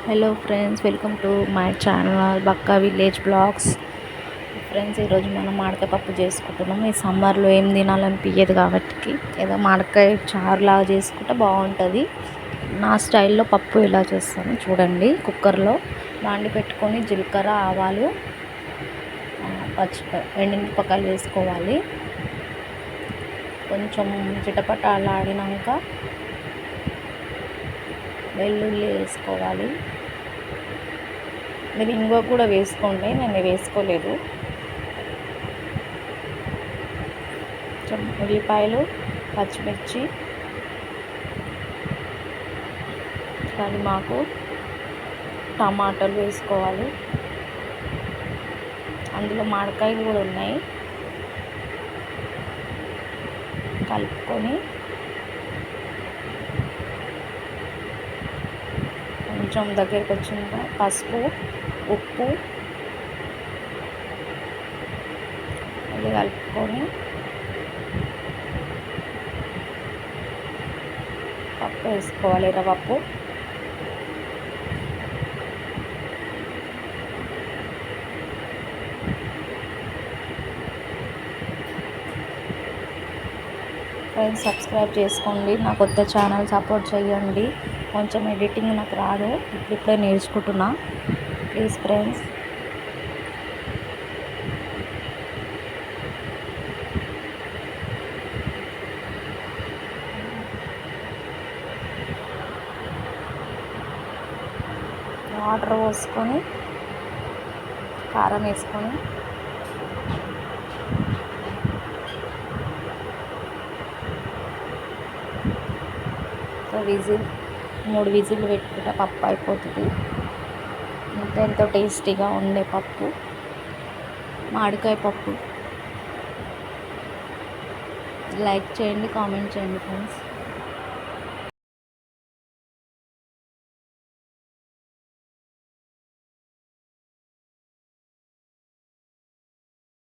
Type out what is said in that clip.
Hello friends, welcome to my channel Bakka village blogs. Friends, ఈరోజు మనం మామిడికాయ పప్పు చేసుకుంటున్నాం. ఈ సమ్మర్లో ఏం తినాలనిపించదు కాబట్టి ఏదో మామిడికాయ చారులాగా చేసుకుంటే బాగుంటుంది. నా స్టైల్లో పప్పు ఎలా చేస్తాను చూడండి. కుక్కర్లో బాండి పెట్టుకొని జీలకర్ర, ఆవాలు, ఎండుమిరపకాయలు వేసుకోవాలి. కొంచెం చిటపటలాడినాక వెల్లుల్లి వేసుకోవాలి. మీరు ఇంగువ కూడా వేసుకోండి, నేను వేసుకోలేదు. ఉల్లిపాయలు, పచ్చిమిర్చి, కరిమాకు, టమాటాలు వేసుకోవాలి. అందులో మామిడికాయలు కూడా ఉన్నాయి. కలుపుకొని కొంచెం దగ్గరికి వచ్చినాక పసుపు, ఉప్పు అది కలుపుకొని పప్పు వేసుకోవాలి. ఎర్రపప్పు, ఫ్రెండ్స్ సబ్స్క్రైబ్ చేసుకోండి. నా కొత్త ఛానల్ సపోర్ట్ చేయండి. కొంచెం ఎడిటింగ్ నాకు రాదు, ఇప్పుడిప్పుడే నేర్చుకుంటున్నా. Please friends. వాటర్ పోసుకొని కారం వేసుకొని విజిల్ 3 విజిల్లు పెట్టుకుంటే పప్పు అయిపోతుంది. ఎంతో టేస్టీగా ఉండే పప్పు, మామిడికాయ పప్పు. లైక్ చేయండి, కామెంట్ చేయండి ఫ్రెండ్స్.